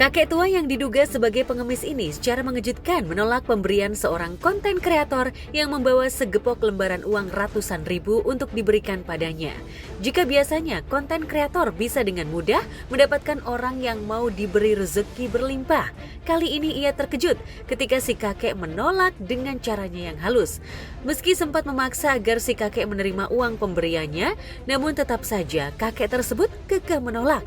Kakek tua yang diduga sebagai pengemis ini secara mengejutkan menolak pemberian seorang konten kreator yang membawa segepok lembaran uang ratusan ribu untuk diberikan padanya. Jika biasanya konten kreator bisa dengan mudah mendapatkan orang yang mau diberi rezeki berlimpah, kali ini ia terkejut ketika si kakek menolak dengan caranya yang halus. Meski sempat memaksa agar si kakek menerima uang pemberiannya, namun tetap saja kakek tersebut kekeh menolak.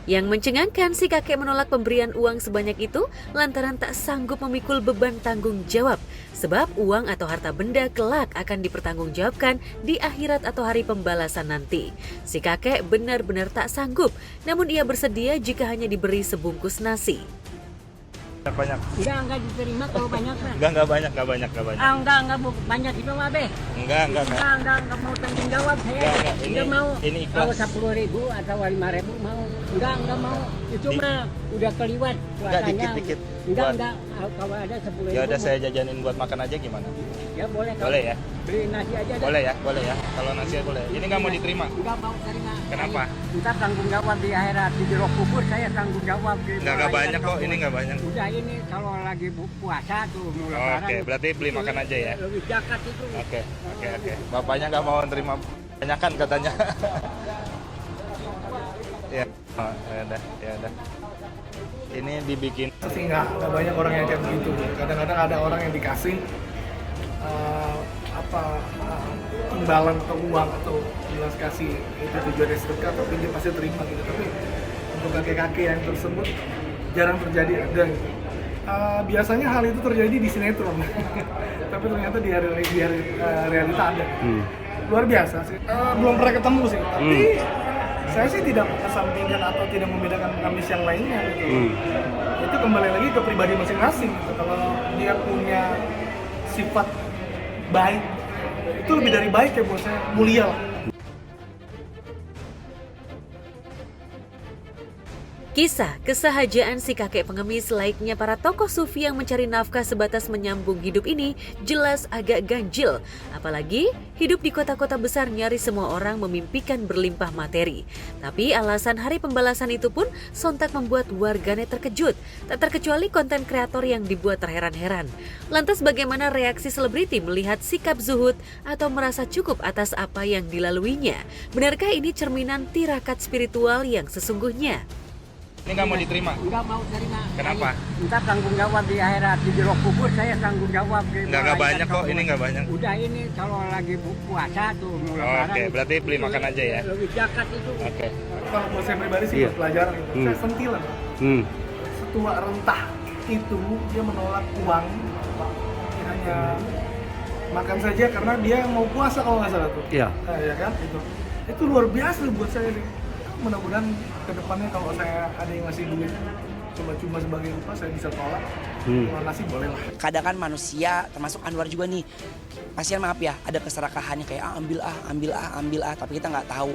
Yang mencengangkan, si kakek menolak pemberian uang sebanyak itu lantaran tak sanggup memikul beban tanggung jawab. Sebab uang atau harta benda kelak akan dipertanggungjawabkan di akhirat atau hari pembalasan nanti. Si kakek benar-benar tak sanggup, namun ia bersedia jika hanya diberi sebungkus nasi. Banyak. Enggak diterima kalau banyak, Pak. Enggak banyak. Enggak banyak itu mah, Be. Enggak. Enggak mau tanggung jawab saya. Enggak, mau. ini ikhlas. Kalau 10.000 atau 5.000 mau. Enggak mau. Itu mah udah keliwat puasanya. Dikit. Enggak. Kalau ada 10.000. Ya udah saya jajanin buat makan aja gimana? Ya boleh. Boleh ya? Beli nasi aja. Boleh ya. Kalau nasi boleh. Ini nggak mau diterima. Enggak mau terima. Kenapa? Kita tanggung jawab di akhirat. Di jero kubur saya tanggung jawab. Enggak banyak kok. Ini nggak banyak. Udah ini kalau lagi puasa tuh mau lebaran. Oke, berarti beli makan aja ya. Lebih zakat itu. Oke. Bapaknya nggak mau terima banyakan katanya. Ya udah. Ini dibikin. Sih nggak banyak orang yang kayak begitu. Kadang-kadang ada orang yang dikasih imbalan atau uang atau jelas kasih itu tujuannya sedekah, tapi dia pasti terima gitu. Tapi untuk kakek-kakek yang tersebut jarang terjadi ada gitu. Biasanya hal itu terjadi di sinetron, tapi ternyata di hari realita ada. Luar biasa sih. Belum pernah ketemu sih, tapi saya sih tidak mengesampingkan atau tidak membedakan pengemis yang lainnya gitu. Itu kembali lagi ke pribadi masing-masing gitu. Kalau dia punya sifat baik, itu lebih dari baik ya buat saya, mulia lah. Kisah kesahajaan si kakek pengemis layaknya para tokoh sufi yang mencari nafkah sebatas menyambung hidup ini jelas agak ganjil. Apalagi hidup di kota-kota besar nyaris semua orang memimpikan berlimpah materi. Tapi alasan hari pembalasan itu pun sontak membuat warganet terkejut. Tak terkecuali konten kreator yang dibuat terheran-heran. Lantas bagaimana reaksi selebriti melihat sikap zuhud atau merasa cukup atas apa yang dilaluinya? Benarkah ini cerminan tirakat spiritual yang sesungguhnya? Ini nggak mau diterima. Enggak mau terima. Kenapa? Ntar tanggung jawab di akhirat. Di jero kubur saya tanggung jawab. Enggak banyak kok. Ini nggak banyak. Udah ini kalau lagi puasa tuh mau lebaran. Oke, berarti beli makan aja ya. Lebih zakat itu. Oke. Kalau buat saya pribadi sih pelajaran gitu. Saya sentilan. Setua rentah itu dia menolak uang, dia hanya makan saja karena dia mau puasa kalau nggak salah tuh. Iya. Ya kan itu luar biasa buat saya nih. Mudah-mudahan kedepannya kalau saya ada yang ngasih duit cuma sebagai upah saya bisa tolak. Kalau nasi boleh lah. Kadang kan manusia termasuk Anwar juga nih, pasien maaf ya ada keserakahannya kayak ambil tapi kita nggak tahu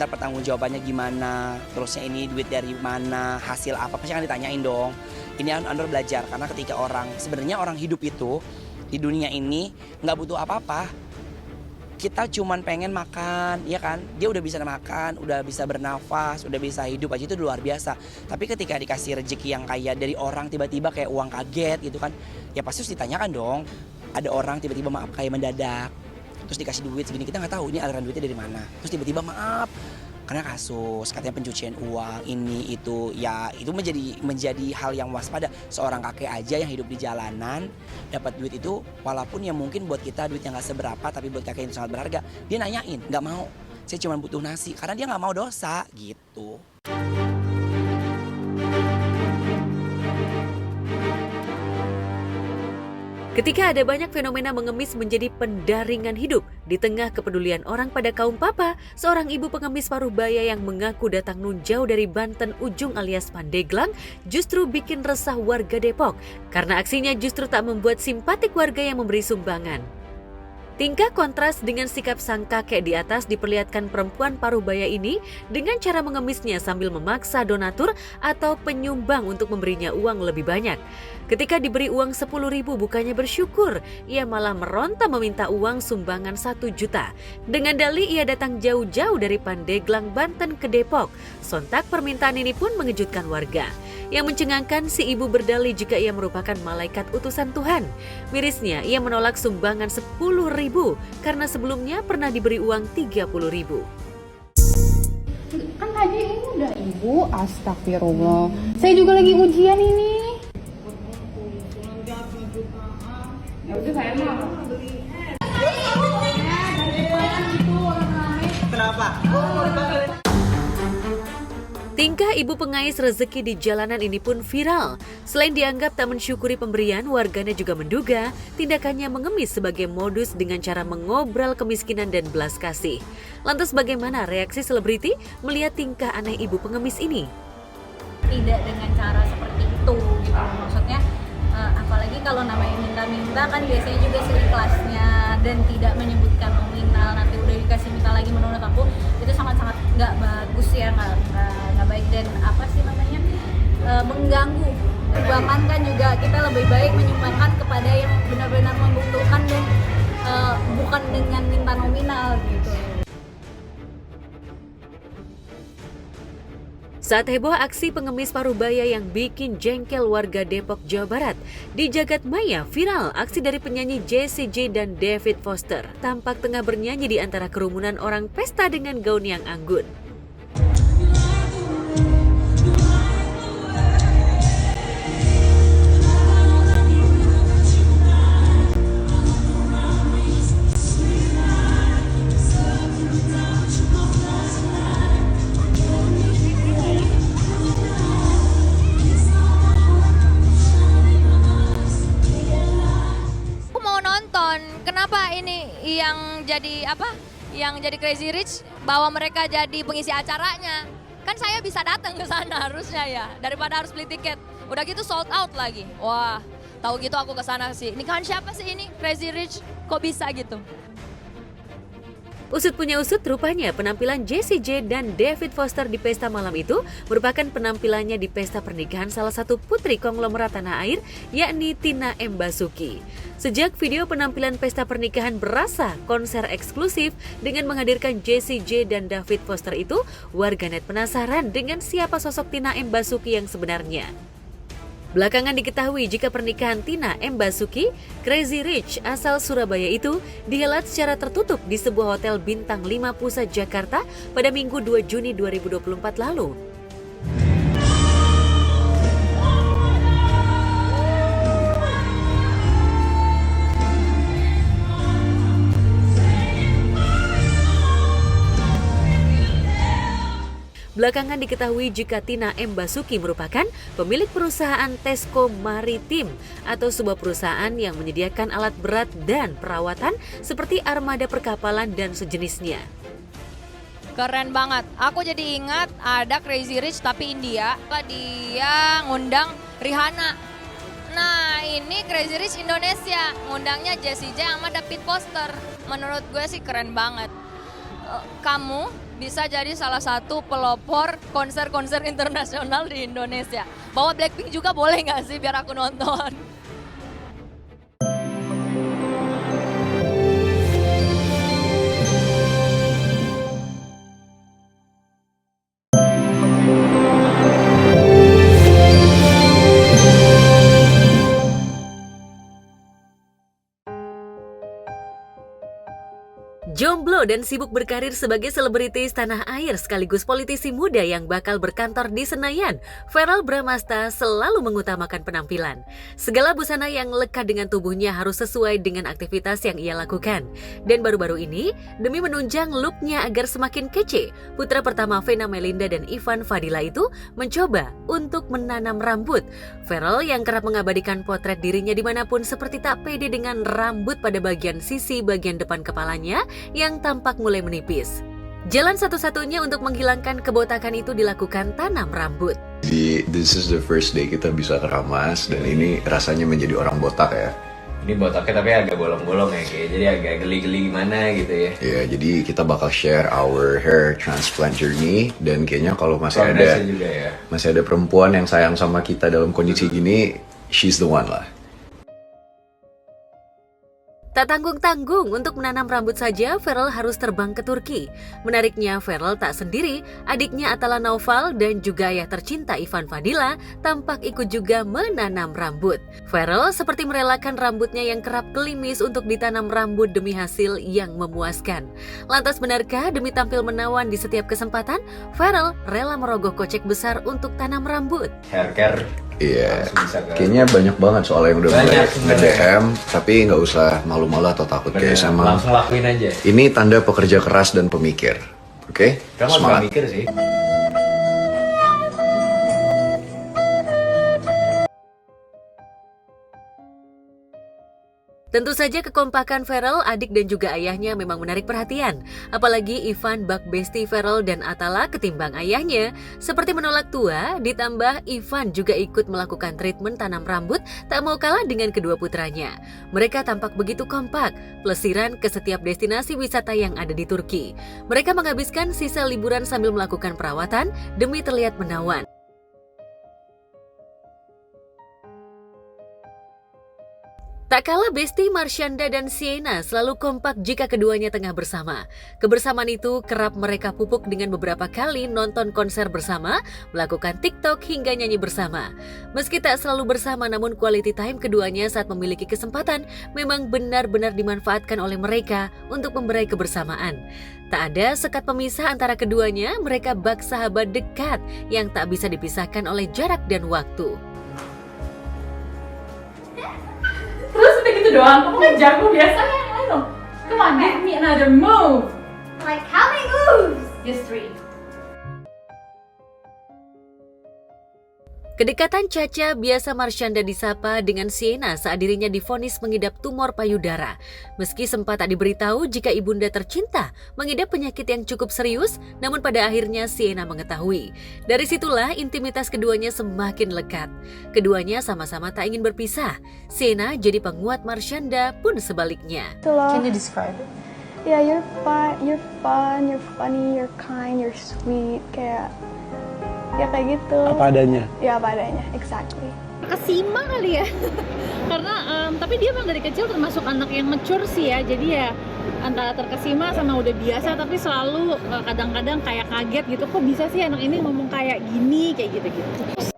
ntar pertanggungjawabannya gimana, terusnya ini duit dari mana, hasil apa, pasti akan ditanyain dong. Ini Anwar belajar karena ketika sebenarnya orang hidup itu di dunia ini nggak butuh apa-apa. Kita cuman pengen makan, ya kan? Dia udah bisa makan, udah bisa bernafas, udah bisa hidup aja itu luar biasa. Tapi ketika dikasih rezeki yang kaya dari orang tiba-tiba kayak uang kaget gitu kan, ya pasti harus ditanyakan dong. Ada orang tiba-tiba maaf kayak mendadak, terus dikasih duit segini, kita nggak tahu ini aliran duitnya dari mana. Terus tiba-tiba maaf, karena kasus katanya pencucian uang ini itu ya itu menjadi hal yang waspada. Seorang kakek aja yang hidup di jalanan dapat duit itu, walaupun ya mungkin buat kita duit yang nggak seberapa, tapi buat kakek itu sangat berharga. Dia nanyain, nggak mau, saya cuma butuh nasi karena dia nggak mau dosa gitu. Ketika ada banyak fenomena mengemis menjadi pendaringan hidup di tengah kepedulian orang pada kaum papa, seorang ibu pengemis paruh baya yang mengaku datang nun jauh dari Banten Ujung alias Pandeglang justru bikin resah warga Depok karena aksinya justru tak membuat simpatik warga yang memberi sumbangan. Tingkah kontras dengan sikap sang kakek di atas diperlihatkan perempuan paruh baya ini dengan cara mengemisnya sambil memaksa donatur atau penyumbang untuk memberinya uang lebih banyak. Ketika diberi uang 10.000 bukannya bersyukur, ia malah meronta meminta uang sumbangan 1 juta. Dengan dalih ia datang jauh-jauh dari Pandeglang, Banten ke Depok. Sontak permintaan ini pun mengejutkan warga. Yang mencengangkan, si ibu berdalih jika ia merupakan malaikat utusan Tuhan. Mirisnya, ia menolak sumbangan 10.000 karena sebelumnya pernah diberi uang 30.000. Kan tadi ini udah ibu, astagfirullah. Saya juga lagi ujian ini. Ya udah saya mau. Tingkah ibu pengais rezeki di jalanan ini pun viral. Selain dianggap tak mensyukuri pemberian, warganet juga menduga tindakannya mengemis sebagai modus dengan cara mengobrol kemiskinan dan belas kasih. Lantas bagaimana reaksi selebriti melihat tingkah aneh ibu pengemis ini? Tidak dengan cara seperti itu gitu, maksudnya apalagi kalau namanya minta-minta kan biasanya juga seikhlasnya dan tidak menyebutkan nominal, nanti udah dikasih minta lagi menurut aku itu sangat-sangat nggak bagus ya, nggak baik dan apa sih namanya mengganggu. Bahkan kan juga kita lebih baik menyumbangkan kepada yang benar-benar membutuhkan dan bukan dengan minta nominal gitu. Saat heboh aksi pengemis paruh-baya yang bikin jengkel warga Depok, Jawa Barat, di jagat maya viral aksi dari penyanyi Jessie J dan David Foster tampak tengah bernyanyi di antara kerumunan orang pesta dengan gaun yang anggun. Kenapa ini yang jadi apa? Yang jadi Crazy Rich bawa mereka jadi pengisi acaranya? Kan saya bisa datang ke sana harusnya ya, daripada harus beli tiket. Udah gitu sold out lagi. Wah, tahu gitu aku ke sana sih. Ini kan siapa sih ini Crazy Rich? Kok bisa gitu? Usut punya usut, rupanya penampilan Jessie J dan David Foster di pesta malam itu merupakan penampilannya di pesta pernikahan salah satu putri konglomerat tanah air, yakni Tina M. Basuki. Sejak video penampilan pesta pernikahan berasa konser eksklusif dengan menghadirkan Jessie J dan David Foster itu, warganet penasaran dengan siapa sosok Tina M. Basuki yang sebenarnya. Belakangan diketahui jika pernikahan Tina M. Basuki, Crazy Rich asal Surabaya itu dihelat secara tertutup di sebuah hotel bintang 5 Pusat Jakarta pada Minggu 2 Juni 2024 lalu. Belakangan diketahui jika Tina M. Basuki merupakan pemilik perusahaan Tesco Maritim atau sebuah perusahaan yang menyediakan alat berat dan perawatan seperti armada perkapalan dan sejenisnya. Keren banget. Aku jadi ingat ada Crazy Rich tapi India. Dia ngundang Rihanna. Nah ini Crazy Rich Indonesia. Ngundangnya Jessie J sama David Foster. Menurut gue sih keren banget. Kamu bisa jadi salah satu pelopor konser-konser internasional di Indonesia. Bawa Blackpink juga boleh nggak sih biar aku nonton? Jomblo dan sibuk berkarir sebagai selebritis tanah air sekaligus politisi muda yang bakal berkantor di Senayan, Verrell Bramasta selalu mengutamakan penampilan. Segala busana yang lekat dengan tubuhnya harus sesuai dengan aktivitas yang ia lakukan. Dan baru-baru ini, demi menunjang looknya agar semakin kece, putra pertama Vena Melinda dan Ivan Fadila itu mencoba untuk menanam rambut. Verrell yang kerap mengabadikan potret dirinya dimanapun seperti tak pede dengan rambut pada bagian sisi bagian depan kepalanya yang tampak mulai menipis. Jalan satu-satunya untuk menghilangkan kebotakan itu dilakukan tanam rambut. Jadi this is the first day kita bisa keramas dan ini rasanya menjadi orang botak ya. Ini botaknya tapi agak bolong-bolong ya, kayak jadi agak geli-geli gimana gitu ya. Ya, jadi kita bakal share our hair transplant journey, dan kayaknya kalau Progresnya juga ya. masih ada perempuan yang sayang sama kita dalam kondisi gini, she's the one lah. Tak tanggung-tanggung untuk menanam rambut saja, Feral harus terbang ke Turki. Menariknya, Feral tak sendiri, adiknya Atala Naufal dan juga ayah tercinta Ivan Fadila tampak ikut juga menanam rambut. Feral seperti merelakan rambutnya yang kerap gelimis untuk ditanam rambut demi hasil yang memuaskan. Lantas benarkah demi tampil menawan di setiap kesempatan, Feral rela merogoh kocek besar untuk tanam rambut? Hair care. Iya, Langsung bisa ke- kayaknya banyak banget soalnya yang udah Banyak mulai sebenarnya. nge-DM, tapi nggak usah malu-malu atau takut Bener, guys, emang langsung lakuin aja. ini tanda pekerja keras dan pemikir. Oke? Kamu harus Semangat. mikir sih. Tentu saja kekompakan Feral, adik dan juga ayahnya memang menarik perhatian. Apalagi Ivan bak besti Feral dan Atala ketimbang ayahnya. Seperti menolak tua, ditambah Ivan juga ikut melakukan treatment tanam rambut tak mau kalah dengan kedua putranya. Mereka tampak begitu kompak, plesiran ke setiap destinasi wisata yang ada di Turki. Mereka menghabiskan sisa liburan sambil melakukan perawatan demi terlihat menawan. Tak kalah Besti, Marshanda dan Sienna selalu kompak jika keduanya tengah bersama. Kebersamaan itu kerap mereka pupuk dengan beberapa kali nonton konser bersama, melakukan TikTok hingga nyanyi bersama. Meski tak selalu bersama, namun quality time keduanya saat memiliki kesempatan memang benar-benar dimanfaatkan oleh mereka untuk memberi kebersamaan. Tak ada sekat pemisah antara keduanya, mereka bak sahabat dekat yang tak bisa dipisahkan oleh jarak dan waktu. Terus udah gitu doang, kamu kan jago biasanya. Ayo, come on, give me another move. Like how many moves? Just 3. Kedekatan Caca, biasa Marshanda disapa, dengan Sienna saat dirinya divonis mengidap tumor payudara. Meski sempat tak diberitahu jika ibunda tercinta mengidap penyakit yang cukup serius, namun pada akhirnya Sienna mengetahui. Dari situlah intimitas keduanya semakin lekat. Keduanya sama-sama tak ingin berpisah. Sienna jadi penguat, Marshanda pun sebaliknya. Can you describe it? Yeah, you're fun, you're funny, you're kind, you're sweet, kayak kayak gitu. Apa adanya? Ya apa adanya, exactly. Kesima kali ya. Karena tapi dia memang dari kecil termasuk anak yang mature sih ya. Jadi ya antara terkesima sama udah biasa, tapi selalu kadang-kadang kayak kaget gitu. Kok bisa sih anak ini ngomong kayak gini, kayak gitu-gitu.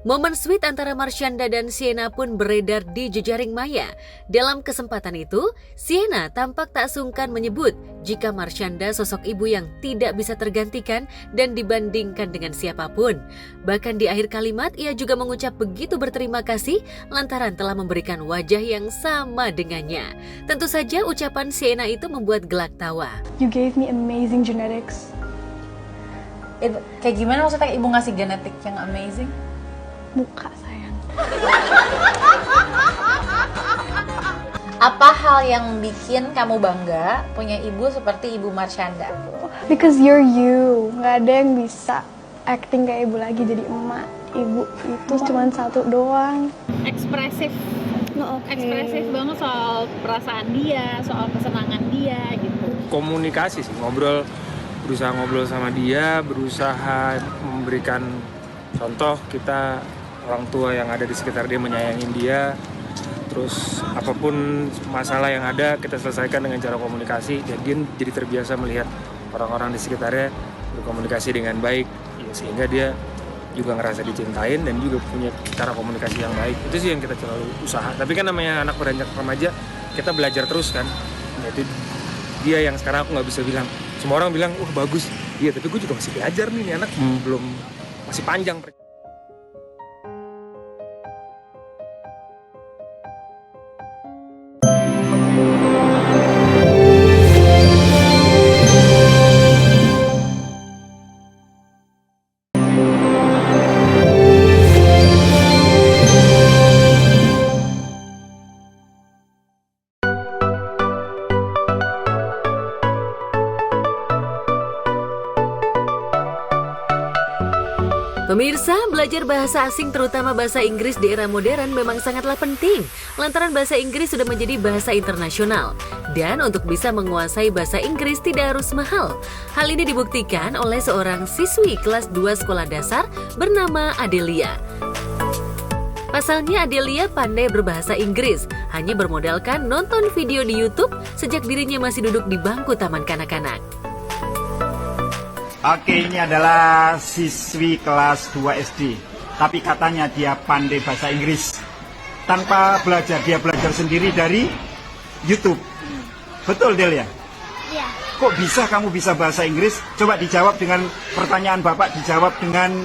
Momen sweet antara Marshanda dan Sienna pun beredar di jejaring maya. Dalam kesempatan itu, Sienna tampak tak sungkan menyebut jika Marshanda sosok ibu yang tidak bisa tergantikan dan dibandingkan dengan siapapun. Bahkan di akhir kalimat, ia juga mengucap begitu berterima kasih lantaran telah memberikan wajah yang sama dengannya. Tentu saja ucapan Sienna itu membuat gelak tawa. You gave me amazing genetics. Kayak gimana maksudnya ibu ngasih genetik yang amazing? Muka sayang. Apa hal yang bikin kamu bangga punya ibu seperti Ibu Marshanda? Because you're you. Nggak ada yang bisa acting kayak ibu lagi jadi emak. Ibu itu cuma satu doang. Ekspresif. Ekspresif banget soal perasaan dia, soal kesenangan dia gitu. Komunikasi sih, berusaha ngobrol sama dia, berusaha memberikan contoh kita orang tua yang ada di sekitar dia menyayangin dia. Terus apapun masalah yang ada kita selesaikan dengan cara komunikasi. Dan dia jadi terbiasa melihat orang-orang di sekitarnya berkomunikasi dengan baik, ya, sehingga dia juga ngerasa dicintain dan juga punya cara komunikasi yang baik. Itu sih yang kita selalu usaha. Tapi kan namanya anak beranjak remaja, kita belajar terus kan. Jadi dia yang sekarang aku nggak bisa bilang. Semua orang bilang, wah bagus. Iya, tapi gue juga masih belajar nih anak belum, masih panjang. Pemirsa, belajar bahasa asing terutama bahasa Inggris di era modern memang sangatlah penting lantaran bahasa Inggris sudah menjadi bahasa internasional. Dan untuk bisa menguasai bahasa Inggris tidak harus mahal. Hal ini dibuktikan oleh seorang siswi kelas 2 sekolah dasar bernama Adelia. Pasalnya Adelia pandai berbahasa Inggris, hanya bermodalkan nonton video di YouTube sejak dirinya masih duduk di bangku taman kanak-kanak. Oke, ini adalah siswi kelas 2 SD. Tapi katanya dia pandai bahasa Inggris. Tanpa belajar, dia belajar sendiri dari YouTube. Betul, Delia? Iya. Kok bisa kamu bisa bahasa Inggris? Coba dijawab dengan pertanyaan Bapak, dijawab dengan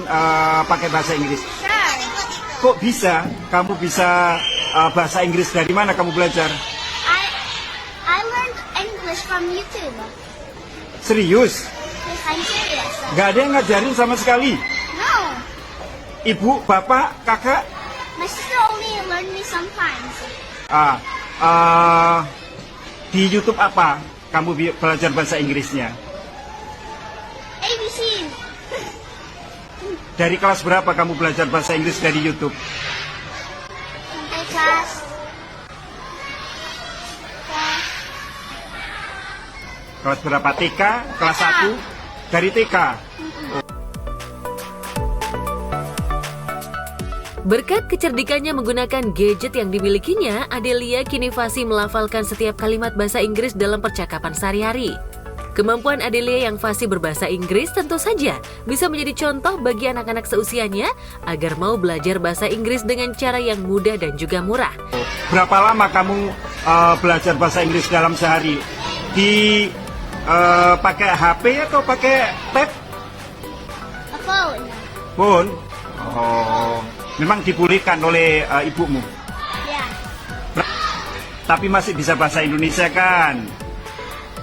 pakai bahasa Inggris. Kok bisa kamu bisa bahasa Inggris? Dari mana kamu belajar? I learned English from YouTube. Serius? Yes, I'm serious. Gak ada yang ngajarin sama sekali? No. Ibu, bapak, kakak? My sister only learned me sometimes. Di YouTube apa kamu belajar bahasa Inggrisnya? ABC. Dari kelas berapa kamu belajar bahasa Inggris dari YouTube? Sampai kelas berapa? TK? Kelas 1? Dari TK? Berkat kecerdikannya menggunakan gadget yang dimilikinya, Adelia kini fasih melafalkan setiap kalimat bahasa Inggris dalam percakapan sehari-hari. Kemampuan Adelia yang fasih berbahasa Inggris tentu saja bisa menjadi contoh bagi anak-anak seusianya agar mau belajar bahasa Inggris dengan cara yang mudah dan juga murah. Berapa lama kamu belajar bahasa Inggris dalam sehari? Pakai HP atau pakai tab? Phone. Phone? Oh, memang dipulihkan oleh ibumu? Ya. Tapi masih bisa bahasa Indonesia kan?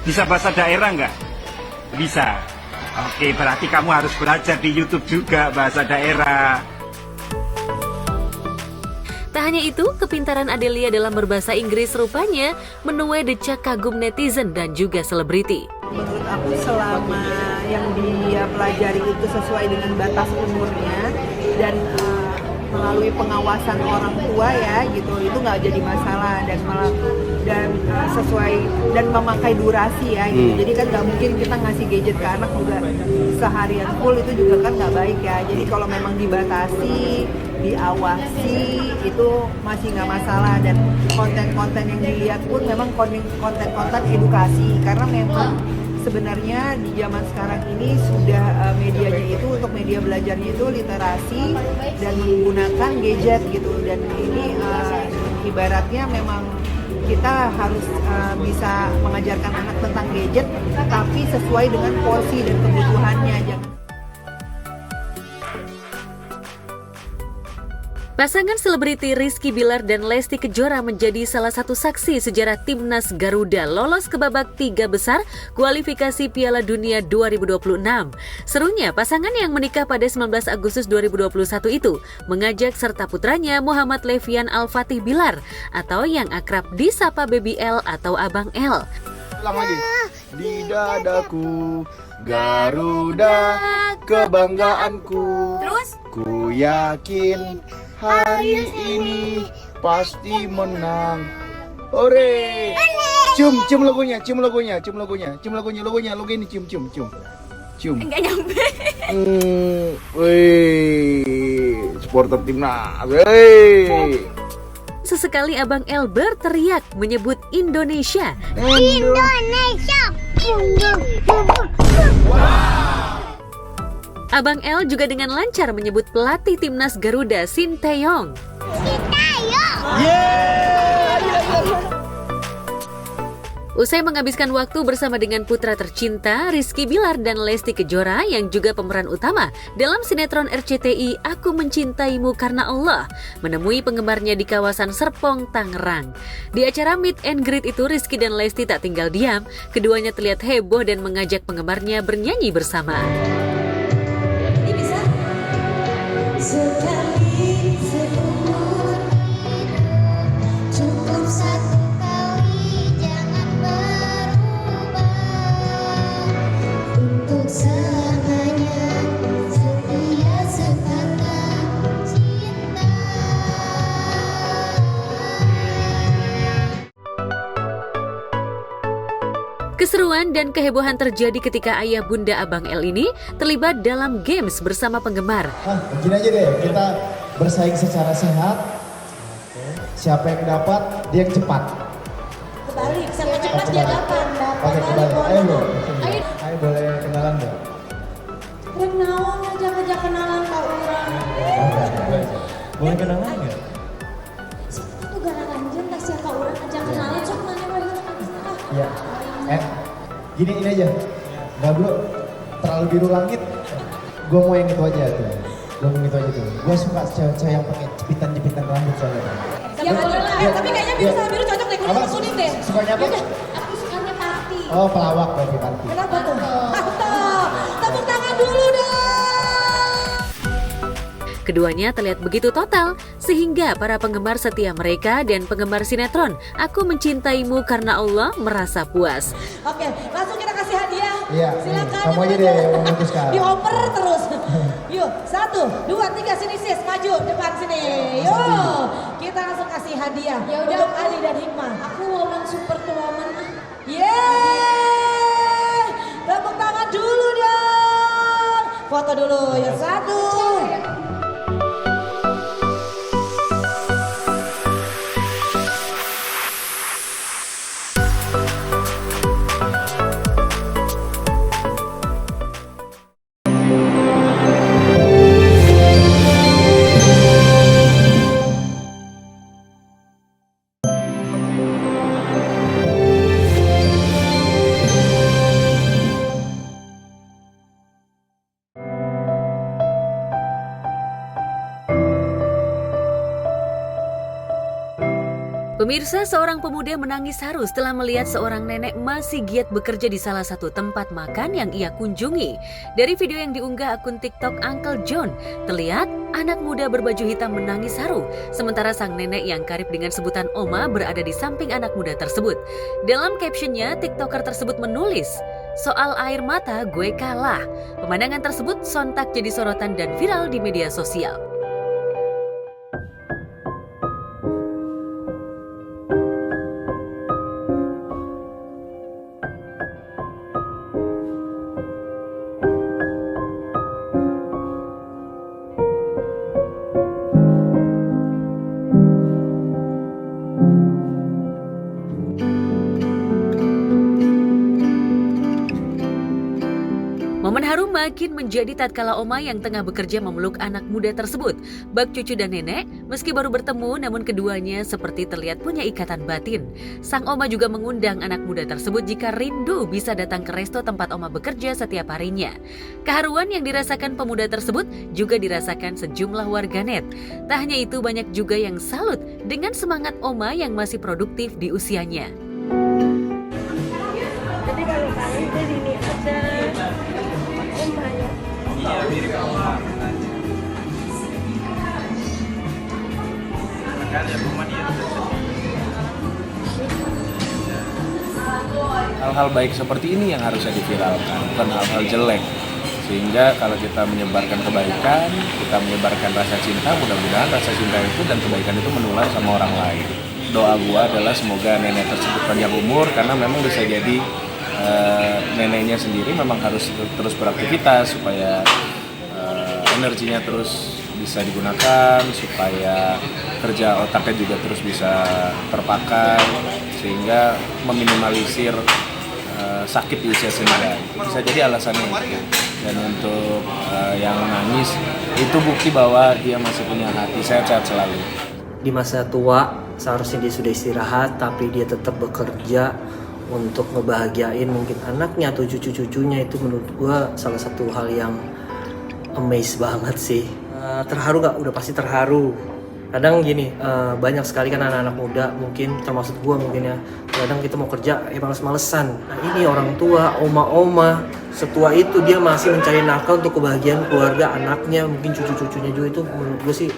Bisa bahasa daerah nggak? Bisa. Oke, berarti kamu harus belajar di YouTube juga bahasa daerah. Tak hanya itu, kepintaran Adelia dalam berbahasa Inggris rupanya menuai decak kagum netizen dan juga selebriti. Menurut aku selama yang dia pelajari itu sesuai dengan batas umurnya dan melalui pengawasan orang tua ya gitu, itu nggak jadi masalah dan sesuai dan memakai durasi ya gitu. Jadi kan nggak mungkin kita ngasih gadget ke anak juga seharian full, itu juga kan nggak baik ya. Jadi kalau memang dibatasi, diawasi, itu masih nggak masalah. Dan konten-konten yang dilihat pun memang konten-konten edukasi, karena memang sebenarnya di zaman sekarang ini sudah medianya itu untuk media belajarnya itu literasi dan menggunakan gadget gitu. Dan ini ibaratnya memang kita harus bisa mengajarkan anak tentang gadget tapi sesuai dengan porsi dan kebutuhannya. Jangan. Pasangan selebriti Rizky Bilar dan Lesti Kejora menjadi salah satu saksi sejarah Timnas Garuda lolos ke babak 3 besar kualifikasi Piala Dunia 2026. Serunya, pasangan yang menikah pada 19 Agustus 2021 itu mengajak serta putranya Muhammad Levian Al-Fatih Bilar atau yang akrab disapa Baby L atau Abang L. Ulang lagi. Di dadaku Garuda kebanggaanku. Terus? Ku yakin hari ini pasti menang. Hore! Cium logonya, logo ini cium. Enggak nyampe. Wih, supporter timnas. Wih. Sesekali Abang L berteriak menyebut Indonesia. Indonesia. Abang L juga dengan lancar menyebut pelatih Timnas Garuda Sinteyong. Usai menghabiskan waktu bersama dengan putra tercinta Rizky Bilar dan Lesti Kejora yang juga pemeran utama dalam sinetron RCTI Aku Mencintaimu Karena Allah, menemui penggemarnya di kawasan Serpong, Tangerang. Di acara meet and greet itu Rizky dan Lesti tak tinggal diam, keduanya terlihat heboh dan mengajak penggemarnya bernyanyi bersama. Sekali seumur hidup, cukup satu kali, jangan berubah. Untuk selamanya, setia sekali. Keseruan dan kehebohan terjadi ketika ayah bunda Abang L ini terlibat dalam games bersama penggemar. Begini aja deh, kita bersaing secara sehat. Siapa yang dapat, dia yang cepat. Kebalik, siapa cepat dia dapat. Oke, kembali. Ayo Bu. Ayo boleh kenalan Mbak. Kenalan aja kenalan Pak Urang. Boleh kenalan nggak? Itu garangan jentas siapa Urang aja kenalan sok mana boleh Iya. Gini ini aja. Nggak bro, terlalu biru langit. Gue mau yang itu aja tuh. Gue mau itu aja tuh. Gue suka cewek-cewek yang pakai jepitan-jepitan rambut soalnya. Ya boleh lah, tapi kayaknya biru sama biru cocok deh, kuning sama kuning deh. Sukanya apa? Aku sukanya party. Oh, pelawak berarti party. Kenapa tuh? Mantap. Tepuk tangan dulu dong. Keduanya terlihat begitu total, sehingga para penggemar setia mereka dan penggemar sinetron Aku Mencintaimu Karena Allah merasa puas. Oke, langsung kita kasih hadiah. Iya, silakan. kamu aja deh yang memutuskan. Dioper terus. Yuk, 1, 2, 3 sini sis, maju depan sini. Yuk, kita langsung kasih hadiah. Ya udah, untuk Ali dan Hikmah. Aku woman super woman. Yeay! Tepuk tangan dulu dong. Foto dulu, ya 1. Pemirsa, seorang pemuda menangis haru setelah melihat seorang nenek masih giat bekerja di salah satu tempat makan yang ia kunjungi. Dari video yang diunggah akun TikTok Uncle John, terlihat anak muda berbaju hitam menangis haru, sementara sang nenek yang karib dengan sebutan Oma berada di samping anak muda tersebut. Dalam captionnya, TikToker tersebut menulis, "Soal air mata gue kalah." Pemandangan tersebut sontak jadi sorotan dan viral di media sosial. Momen haru makin menjadi tatkala Oma yang tengah bekerja memeluk anak muda tersebut. Bak cucu dan nenek, meski baru bertemu, namun keduanya seperti terlihat punya ikatan batin. Sang Oma juga mengundang anak muda tersebut jika rindu bisa datang ke resto tempat Oma bekerja setiap harinya. Keharuan yang dirasakan pemuda tersebut juga dirasakan sejumlah warganet. Tak hanya itu, banyak juga yang salut dengan semangat Oma yang masih produktif di usianya. Jadi kalau kalian di sini aja. Iya, mirip kamu. Hal-hal baik seperti ini yang harusnya diviralkan, bukan hal-hal jelek. Sehingga kalau kita menyebarkan kebaikan, kita menyebarkan rasa cinta, mudah-mudahan rasa cinta itu dan kebaikan itu menular sama orang lain. Doa gua adalah semoga nenek tersebut panjang umur, karena memang bisa jadi neneknya sendiri memang harus terus beraktivitas supaya energinya terus bisa digunakan, supaya kerja otaknya juga terus bisa terpakai, sehingga meminimalisir sakit di usia senja. Bisa jadi alasannya itu. Dan untuk yang nangis itu bukti bahwa dia masih punya hati. Sehat-sehat selalu. Di masa tua seharusnya dia sudah istirahat, tapi dia tetap bekerja untuk ngebahagiain mungkin anaknya atau cucu-cucunya. Itu menurut gue salah satu hal yang amaze banget sih. Terharu gak? Udah pasti terharu. Kadang gini, banyak sekali kan anak-anak muda, mungkin termasuk gue mungkin ya, kadang kita mau kerja males-malesan. Nah ini orang tua, oma-oma setua itu dia masih mencari nafkah untuk kebahagiaan keluarga, anaknya, mungkin cucu-cucunya juga. Itu menurut gue sih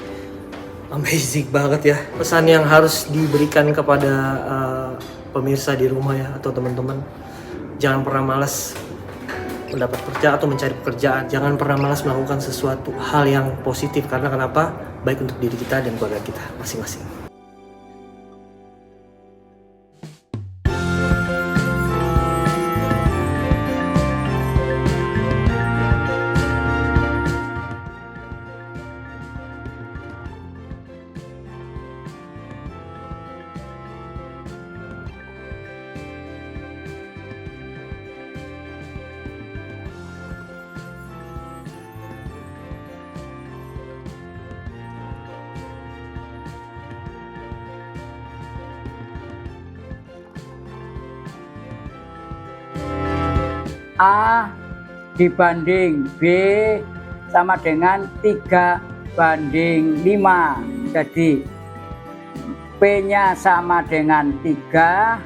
amazing banget ya. Pesan yang harus diberikan kepada pemirsa di rumah ya, atau teman-teman, jangan pernah malas mendapat kerja atau mencari pekerjaan. Jangan pernah malas melakukan sesuatu hal yang positif, karena kenapa? Baik untuk diri kita dan keluarga kita masing-masing. A dibanding B sama dengan 3:5. Jadi P-nya sama dengan 3,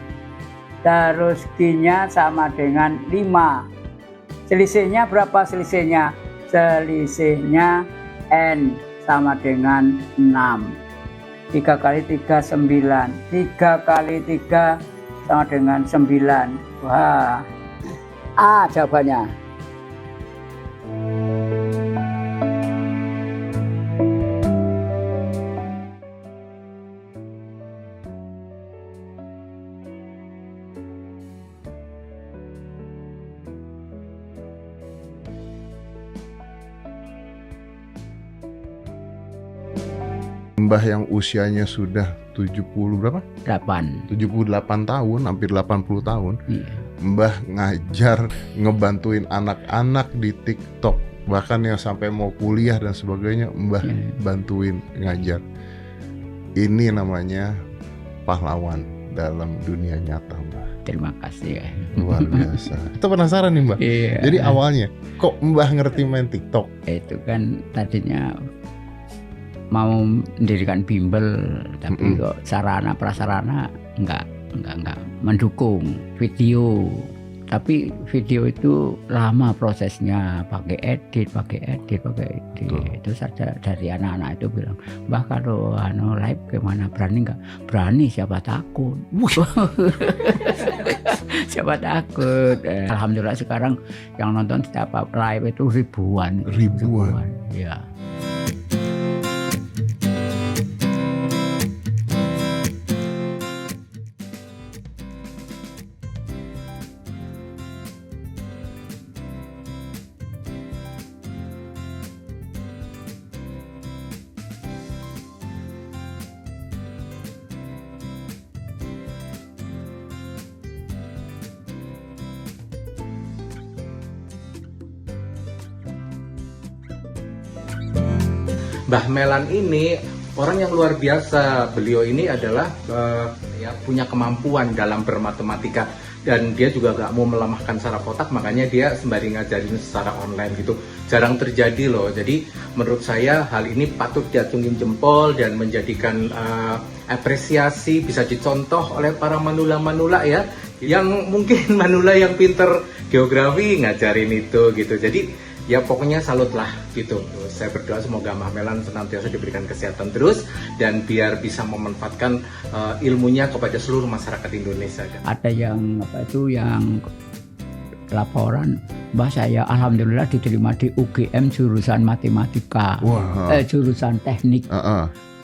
terus Q-nya sama dengan 5. Selisihnya berapa selisihnya? Selisihnya N sama dengan 6. 3 kali 3, 9. 3 kali 3 sama dengan 9. Wah, A jawabannya. Mbah yang usianya sudah 78 tahun, hampir 80 tahun. Mbah ngajar, ngebantuin anak-anak di TikTok, bahkan yang sampai mau kuliah dan sebagainya, Mbah bantuin ngajar. Ini namanya pahlawan dalam dunia nyata, Mbah. Terima kasih ya. Luar biasa. Kita penasaran nih, Mbah. Jadi awalnya kok Mbah ngerti main TikTok? Itu kan tadinya mau mendirikan bimbel, tapi kok sarana prasarana enggak mendukung video. Tapi video itu lama prosesnya, pakai edit. Itu saja dari anak-anak itu bilang, "Mbah kalau live gimana, berani nggak?" Berani, siapa takut. Siapa takut. Alhamdulillah sekarang yang nonton setiap live itu ribuan. Ya. Mbah Melan ini orang yang luar biasa. Beliau ini adalah punya kemampuan dalam bermatematika, dan dia juga gak mau melemahkan saraf otak, makanya dia sembari ngajarin secara online gitu. Jarang terjadi loh. Jadi menurut saya hal ini patut diacungin jempol dan menjadikan apresiasi, bisa dicontoh oleh para manula-manula ya, yang mungkin manula yang pinter geografi ngajarin itu gitu. Jadi ya pokoknya salut lah gitu. Saya berdoa semoga Mbah Melan senantiasa diberikan kesehatan terus dan biar bisa memanfaatkan ilmunya kepada seluruh masyarakat Indonesia. Ada yang yang laporan, Mbah saya alhamdulillah diterima di UGM jurusan matematika, jurusan teknik.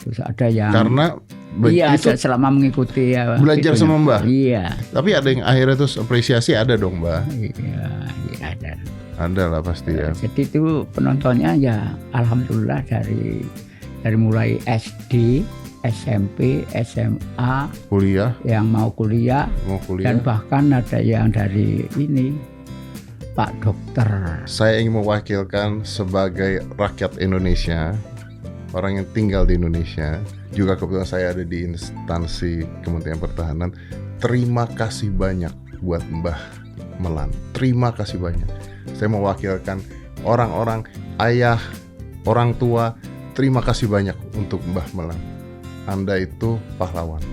Terus ada yang karena itu selama mengikuti belajar sama Mbah. Iya. Tapi ada yang akhirnya terus apresiasi, ada dong, Mbah. Iya, ada. Ada lah pasti ya. Jadi itu penontonnya ya alhamdulillah dari mulai SD, SMP, SMA, kuliah, yang mau kuliah, dan bahkan ada yang dari ini Pak Dokter. Saya ingin mewakilkan sebagai rakyat Indonesia, orang yang tinggal di Indonesia, juga kebetulan saya ada di instansi Kementerian Pertahanan. Terima kasih banyak buat Mbah Melan. Terima kasih banyak. Saya mewakilkan orang-orang, ayah, orang tua, terima kasih banyak untuk Mbah Melan. Anda itu pahlawan.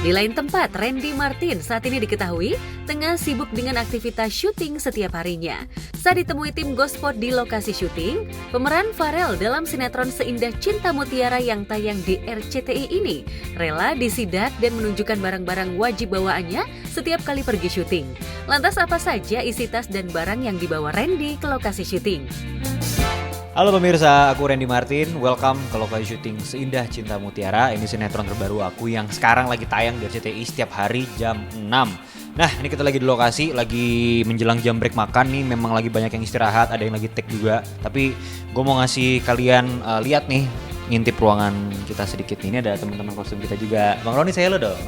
Di lain tempat, Randy Martin saat ini diketahui tengah sibuk dengan aktivitas syuting setiap harinya. Saat ditemui tim Gospot di lokasi syuting, pemeran Farel dalam sinetron Seindah Cinta Mutiara yang tayang di RCTI ini rela disidak dan menunjukkan barang-barang wajib bawaannya setiap kali pergi syuting. Lantas apa saja isi tas dan barang yang dibawa Randy ke lokasi syuting? Halo pemirsa, aku Randy Martin. Welcome ke lokasi syuting Seindah Cinta Mutiara. Ini sinetron terbaru aku yang sekarang lagi tayang di RCTI setiap hari jam 6. Nah, ini kita lagi di lokasi, lagi menjelang jam break makan nih. Memang lagi banyak yang istirahat, ada yang lagi take juga. Tapi gue mau ngasih kalian lihat nih, ngintip ruangan kita sedikit. Ini ada teman-teman kostum kita juga. Bang Roni, saya lo dong.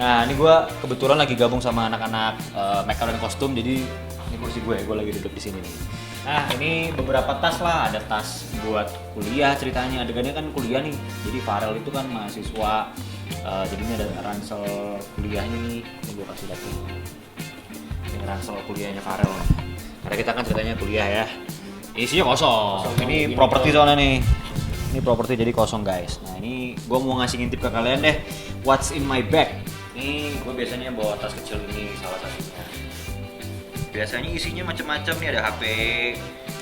Nah, ini gue kebetulan lagi gabung sama anak-anak make up dan kostum. Jadi ini kursi gue lagi duduk di sini nih. Nah ini beberapa tas lah, ada tas buat kuliah ceritanya, adegannya kan kuliah nih. Jadi Farel itu kan mahasiswa, jadi ini ada ransel kuliahnya nih, ini gue kasih lihat nih. Ini ransel kuliahnya Farel. Karena kita kan ceritanya kuliah ya. Isinya kosong. Ini properti soalnya nih. Ini properti jadi kosong guys. Nah ini gue mau ngasih ngintip ke kalian deh. What's in my bag? Ini gue biasanya bawa tas kecil ini salah satunya. Biasanya isinya macam-macam nih, ada HP,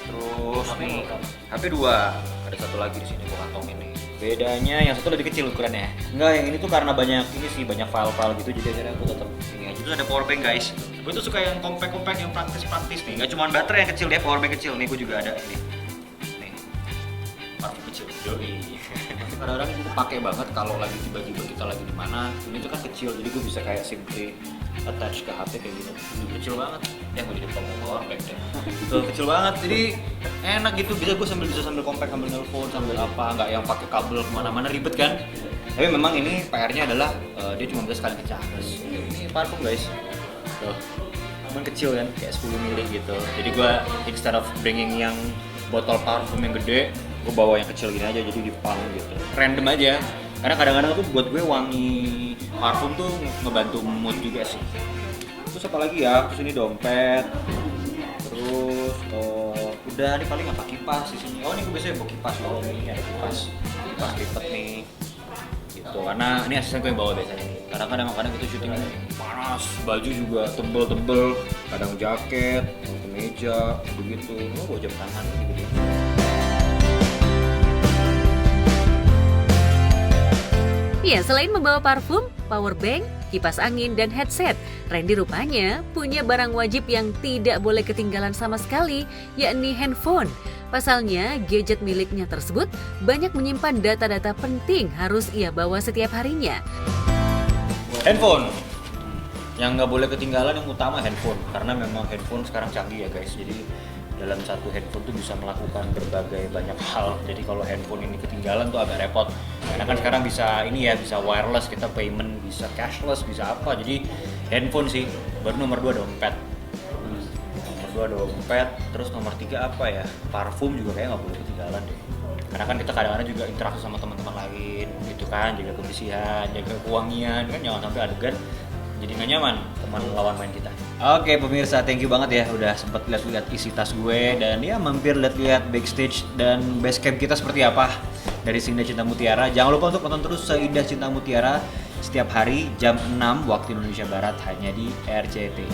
terus nih HP 2, ada satu lagi di sini gue kantongin nih. Bedanya yang satu lebih kecil ukurannya. Enggak, yang ini tuh karena banyak ini sih, banyak file-file gitu, jadi akhirnya aku tetap ini aja. Terus ada power bank guys. Gue tuh suka yang compact-compact, yang praktis-praktis nih. Gak cuma baterai yang kecil ya, power bank kecil nih gue juga ada ini. Nih, parfum kecil. Yoi. Kadang-kadang itu pakai banget kalau lagi tiba-tiba kita lagi di mana. Ini tuh kan kecil, jadi gue bisa kayak simply attach ke HP kayak gitu. Kecil banget. Ya gue jadi power bank deh. Tuh kecil banget, jadi enak gitu. Bisa sambil compact, sambil nelpon, sambil apa. Nggak yang pakai kabel kemana-mana ribet kan. Tapi memang ini PR-nya adalah dia cuma bisa sekali dicas. Ini parfum guys. Tuh, cuman kecil kan, kayak 10 ml gitu. Jadi gue instead of bringing yang botol parfum yang gede, gue bawa yang kecil gini aja, jadi di pump gitu. Random aja. Karena kadang-kadang tuh buat gue wangi parfum tuh ngebantu mood juga sih. Terus apa lagi ya? Terus ini dompet. Terus udah ini paling apa, kipas di sini. Oh ini gue biasanya bawa kipas. Oh ini ada kipas lipat nih. Gitu. Karena ini asisten gue yang bawa biasanya. Kadang-kadang kita syuting panas, baju juga tebel-tebel, kadang jaket, kemeja, begitu. Oh bawa jam tangan gitu. Ya, selain membawa parfum, power bank, kipas angin, dan headset, Randy rupanya punya barang wajib yang tidak boleh ketinggalan sama sekali, yakni handphone. Pasalnya, gadget miliknya tersebut banyak menyimpan data-data penting harus ia bawa setiap harinya. Handphone yang nggak boleh ketinggalan, yang utama handphone, karena memang handphone sekarang canggih ya guys. Jadi dalam satu handphone tuh bisa melakukan berbagai banyak hal. Jadi kalau handphone ini ketinggalan tuh agak repot. Karena kan sekarang bisa ini ya, bisa wireless, kita payment, bisa cashless, bisa apa. Jadi handphone sih. Baru nomor 2 dompet. Nomor 2 dompet, terus nomor 3 apa ya? Parfum juga kayak nggak boleh ketinggalan deh. Karena kan kita kadang-kadang juga interaksi sama teman-teman lain gitu kan, jaga kebersihan, jaga kewangian, kan jangan sampai adegan jadi nggak nyaman teman lawan main kita. Oke pemirsa, thank you banget ya udah sempat lihat-lihat isi tas gue dan ya mampir lihat-lihat backstage dan base camp kita seperti apa dari Seindah Cinta Mutiara. Jangan lupa untuk nonton terus Seindah Cinta Mutiara setiap hari jam 6 waktu Indonesia Barat hanya di RCTI.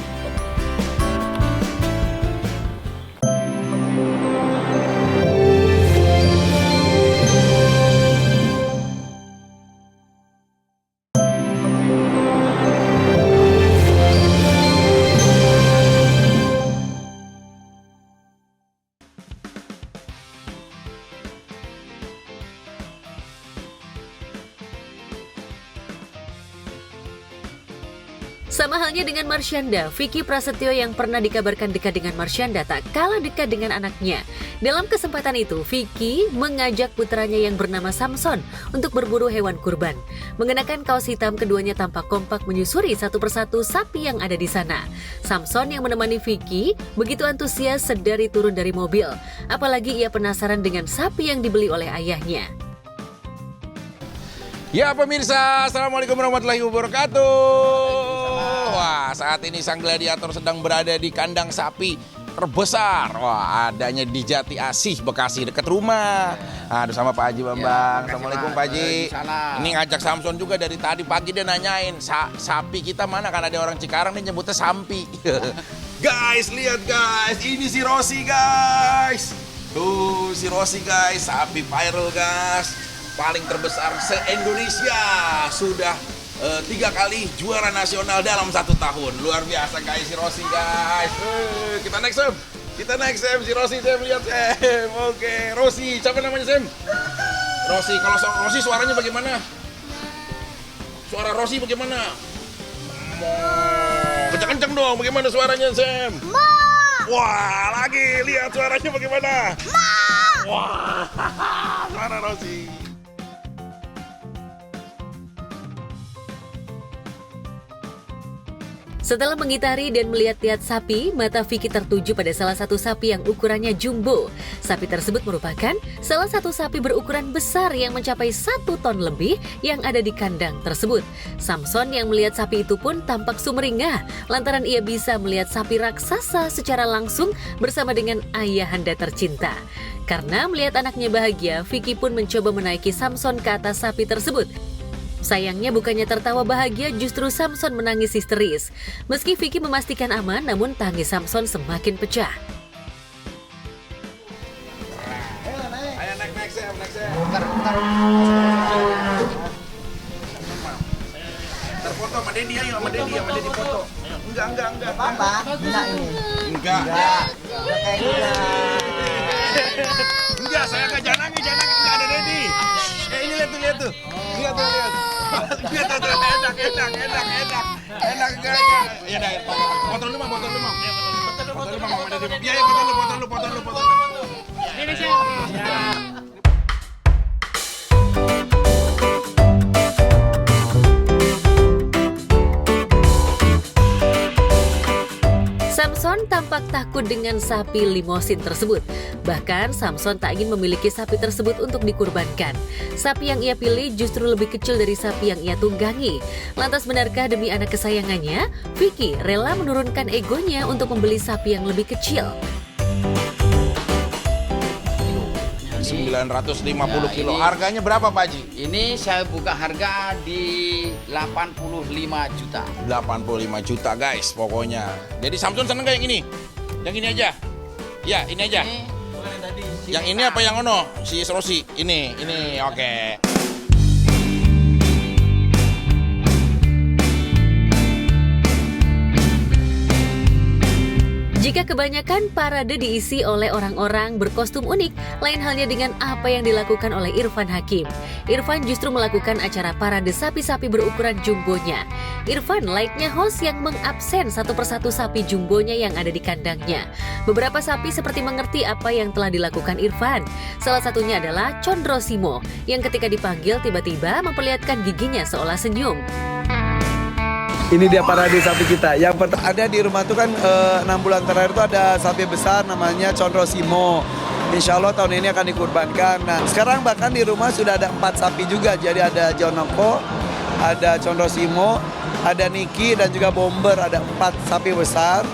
Sama halnya dengan Marsyanda, Vicky Prasetyo yang pernah dikabarkan dekat dengan Marsyanda tak kalah dekat dengan anaknya. Dalam kesempatan itu, Vicky mengajak putranya yang bernama Samson untuk berburu hewan kurban. Mengenakan kaos hitam, keduanya tampak kompak menyusuri satu persatu sapi yang ada di sana. Samson yang menemani Vicky begitu antusias sedari turun dari mobil. Apalagi ia penasaran dengan sapi yang dibeli oleh ayahnya. Ya pemirsa, Assalamualaikum warahmatullahi wabarakatuh. Wah, saat ini sang gladiator sedang berada di kandang sapi terbesar. Wah, adanya di Jati Asih, Bekasi, dekat rumah. Aduh, sama Pak Haji Bambang. Assalamualaikum Pak Haji. Ini ngajak Samson juga dari tadi pagi dia nanyain, sapi kita mana? Kan ada orang Cikarang nih nyebutnya Sampi. Guys, lihat guys, ini si Rossi guys. Tuh, si Rossi guys, sapi viral guys. Paling terbesar se-Indonesia, sudah 3 kali juara nasional dalam 1 tahun. Luar biasa guys, si Rossi guys. Kita naik Sam, si Rossi Sam, lihat Sam. Oke, Rossi, siapa namanya Sam? Rossi, kalau Rossi suaranya bagaimana? Suara Rossi bagaimana? Kenceng-kenceng dong, bagaimana suaranya Sam? Wah, lagi, lihat suaranya bagaimana? Wah, suara Rossi. Setelah mengitari dan melihat-lihat sapi, mata Vicky tertuju pada salah satu sapi yang ukurannya jumbo. Sapi tersebut merupakan salah satu sapi berukuran besar yang mencapai 1 ton lebih yang ada di kandang tersebut. Samson yang melihat sapi itu pun tampak sumringah lantaran ia bisa melihat sapi raksasa secara langsung bersama dengan ayahanda tercinta. Karena melihat anaknya bahagia, Vicky pun mencoba menaiki Samson ke atas sapi tersebut. Sayangnya bukannya tertawa bahagia, justru Samson menangis histeris. Meski Vicky memastikan aman, namun tangis Samson semakin pecah. Ayo naik Sam. Terfoto sama Dedi, ayo sama Dedi foto. Enggak. Apa? Enggak ini. Enggak, saya enggak jangan enggak ada Dedi. Ini lihat tuh. Lihat. Enak. Ya dah, foto lu mah. Foto lu mah. Iya, foto lu. Ini siap. Samson tampak takut dengan sapi limosin tersebut. Bahkan Samson tak ingin memiliki sapi tersebut untuk dikurbankan. Sapi yang ia pilih justru lebih kecil dari sapi yang ia tunggangi. Lantas benarkah demi anak kesayangannya, Vicky rela menurunkan egonya untuk membeli sapi yang lebih kecil? 950 kilo. Harganya berapa Pak Haji? Ini saya buka harga di 85 juta. 85 juta guys pokoknya. Jadi Samson seneng gak yang ini? Yang ini aja? Ya ini aja. Yang ini apa yang ono? Si Rosi. Ini oke. Jika kebanyakan parade diisi oleh orang-orang berkostum unik, lain halnya dengan apa yang dilakukan oleh Irfan Hakim. Irfan justru melakukan acara parade sapi-sapi berukuran jumbonya. Irfan layaknya host yang mengabsen satu persatu sapi jumbonya yang ada di kandangnya. Beberapa sapi seperti mengerti apa yang telah dilakukan Irfan. Salah satunya adalah Condro Simo, yang ketika dipanggil tiba-tiba memperlihatkan giginya seolah senyum. Ini dia parade sapi kita. Yang ada di rumah itu kan 6 bulan terakhir itu ada sapi besar namanya Condro Simo. Insya Allah tahun ini akan dikurbankan. Nah sekarang bahkan di rumah sudah ada 4 sapi juga. Jadi ada Jonoko, ada Condro Simo, ada Niki dan juga Bomber. Ada 4 sapi besar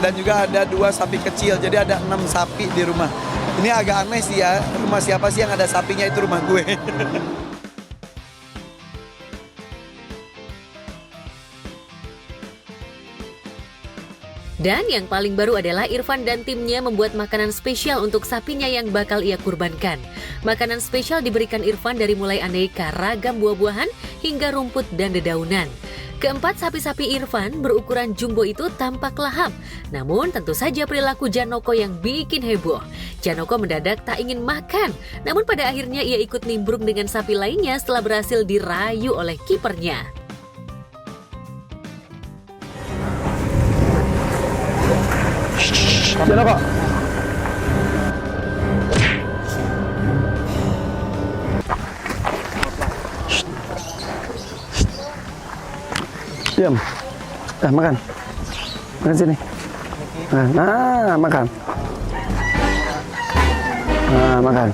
dan juga ada 2 sapi kecil. Jadi ada 6 sapi di rumah. Ini agak aneh sih ya. Rumah siapa sih yang ada sapinya, itu rumah gue. Dan yang paling baru adalah Irfan dan timnya membuat makanan spesial untuk sapinya yang bakal ia kurbankan. Makanan spesial diberikan Irfan dari mulai aneka ragam buah-buahan hingga rumput dan dedaunan. Keempat sapi-sapi Irfan berukuran jumbo itu tampak lahap. Namun tentu saja perilaku Janoko yang bikin heboh. Janoko mendadak tak ingin makan. Namun pada akhirnya ia ikut nimbrung dengan sapi lainnya setelah berhasil dirayu oleh kipernya. Jangan kok. Diam. Makan. Makan sini. Nah, makan. Nah, makan.